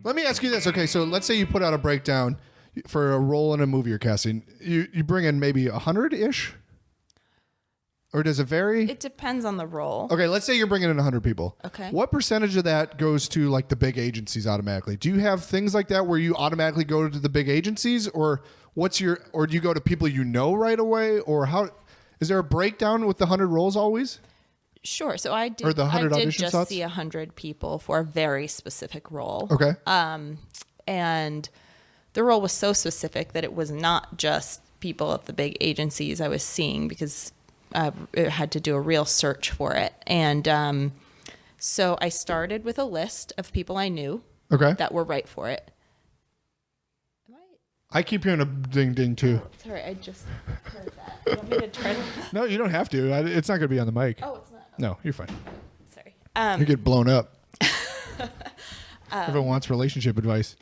Let me ask you this. Okay, so let's say you put out a breakdown for a role in a movie you're casting. You bring in maybe 100-ish? Or does it vary? It depends on the role. Okay, let's say you're bringing in 100 people. Okay. What percentage of that goes to like the big agencies automatically? Do you have things like that where you automatically go to the big agencies, or do you go to people you know right away, or how? Is there a breakdown with the 100 roles always? Sure. So I did. Or the 100 I did audition just slots? see 100 people for a very specific role. Okay. And the role was so specific that it was not just people at the big agencies I was seeing, because I had to do a real search for it. And so I started with a list of people I knew that were right for it. I keep hearing a ding ding too. Oh, sorry, I just heard that. You want me to turn? No, you don't have to. It's not going to be on the mic. Oh, it's not. No, you're fine. Sorry. You get blown up. Everyone wants relationship advice.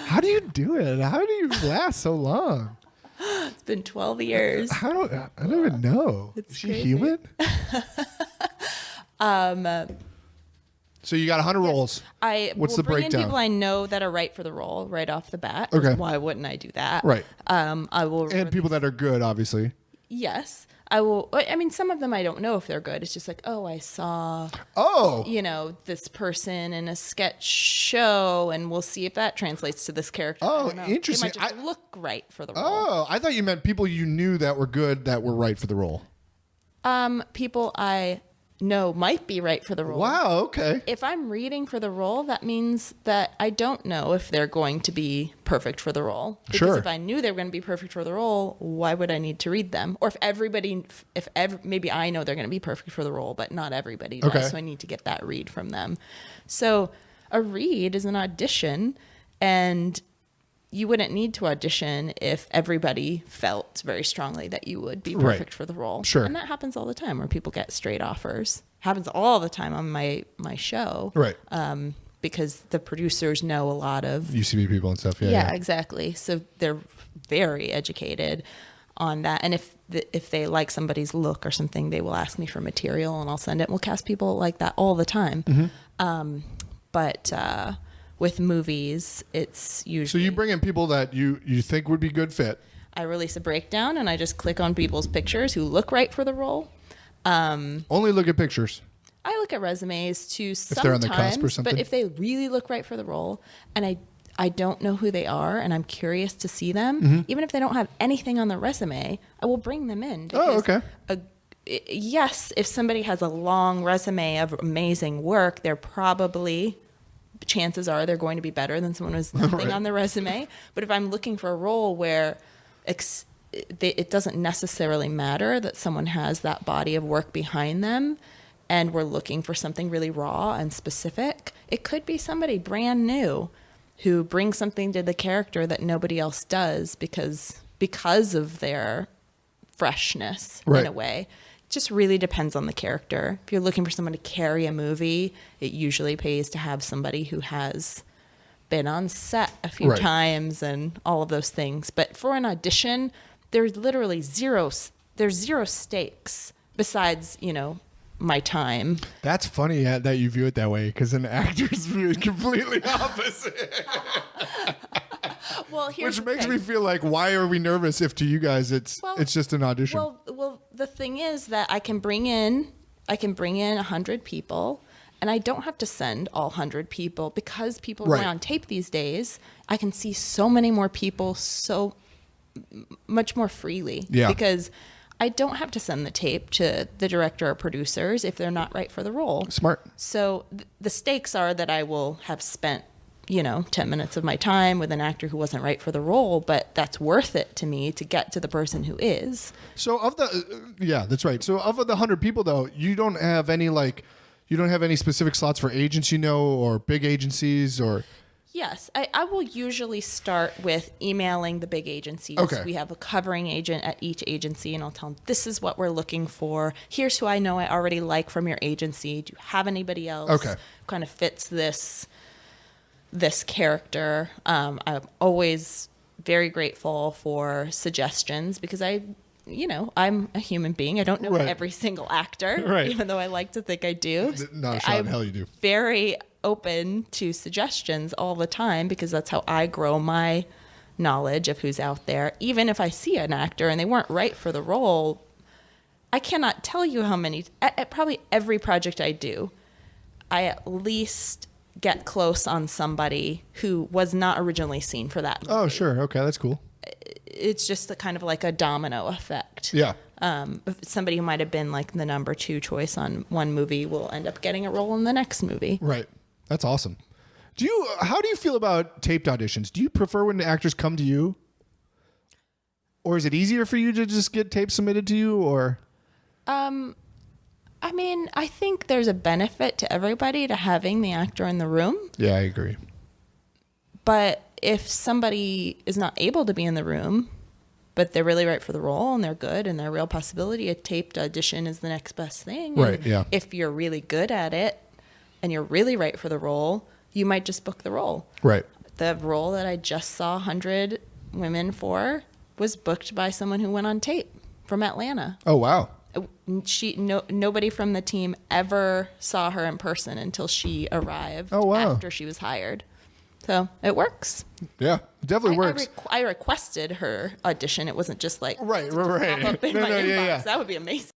How do you do it? How do you last so long? It's been 12 years. I don't even know. It's Is she crazy. human? So you got 100 roles. I What's will the bring in breakdown? people I know that are right for the role right off the bat. Okay. Why wouldn't I do that? Right. I will. And people that are good, obviously. Yes. I will. I mean, some of them I don't know if they're good. It's just like, oh, I saw, this person in a sketch show, and we'll see if that translates to this character. Oh, I don't know. interesting. They might just look right for the role. Oh, I thought you meant people you knew that were good that were right for the role. People I know might be right for the role. Wow, okay. If I'm reading for the role, that means that I don't know if they're going to be perfect for the role. Because Sure. if I knew they were going to be perfect for the role, why would I need to read them? Or maybe I know they're going to be perfect for the role, but not everybody does. Okay. So I need to get that read from them. So a read is an audition, and you wouldn't need to audition if everybody felt very strongly that you would be perfect for the role. Sure. And that happens all the time where people get straight offers. Happens all the time on my show. Right. Because the producers know a lot of UCB people and stuff. yeah, exactly. So they're very educated on that. And if they like somebody's look or something, they will ask me for material and I'll send it. And we'll cast people like that all the time. Mm-hmm. But with movies, it's usually... So you bring in people that you think would be good fit. I release a breakdown and I just click on people's pictures who look right for the role. Only look at pictures. I look at resumes too sometimes, they're on the cusp or something? but if they really look right for the role and I don't know who they are and I'm curious to see them, even if they don't have anything on their resume, I will bring them in. Oh, okay. Yes, if somebody has a long resume of amazing work, chances are they're going to be better than someone who has nothing on their resume. But if I'm looking for a role where it doesn't necessarily matter that someone has that body of work behind them, and we're looking for something really raw and specific, it could be somebody brand new who brings something to the character that nobody else does because of their freshness in a way. It just really depends on the character. If you're looking for someone to carry a movie, it usually pays to have somebody who has been on set a few times and all of those things. But for an audition, there's literally zero stakes besides, my time. That's funny that you view it that way, because an actor's view is completely opposite. Well, which makes me feel like, why are we nervous if to you guys it's just an audition? Well, the thing is that I can bring in 100 people, and I don't have to send all 100 people because people are on tape these days. I can see so many more people so much more freely because I don't have to send the tape to the director or producers if they're not right for the role. Smart. So the stakes are that I will have spent 10 minutes of my time with an actor who wasn't right for the role, but that's worth it to me to get to the person who is. So that's right. So of the 100 people though, you don't have any specific slots for agents, or big agencies or... Yes, I will usually start with emailing the big agencies. Okay. We have a covering agent at each agency, and I'll tell them, this is what we're looking for. Here's who I know I already like from your agency. Do you have anybody else who kind of fits this character? I'm always very grateful for suggestions because I'm a human being. I don't know every single actor, even though I like to think I do. Not a shot in hell you do. open to suggestions all the time because that's how I grow my knowledge of who's out there. Even if I see an actor and they weren't right for the role, I cannot tell you how many, at probably every project I do, I at least get close on somebody who was not originally seen for that movie. Oh, sure. Okay, that's cool. It's just kind of like a domino effect. Yeah. Somebody who might have been like the number 2 choice on one movie will end up getting a role in the next movie. Right. That's awesome. How do you feel about taped auditions? Do you prefer when the actors come to you? Or is it easier for you to just get tapes submitted to you, or? I mean, I think there's a benefit to everybody to having the actor in the room. Yeah, I agree. But if somebody is not able to be in the room, but they're really right for the role and they're good and they're a real possibility, a taped audition is the next best thing. Right, and yeah. if you're really good at it and you're really right for the role, you might just book the role. Right. The role that I just saw 100 women for was booked by someone who went on tape from Atlanta. Oh, wow. Nobody from the team ever saw her in person until she arrived. Oh, wow. After she was hired. So it works. Yeah, it definitely works. I requested her audition. It wasn't just like Right. pop up in my inbox. Yeah. That would be amazing.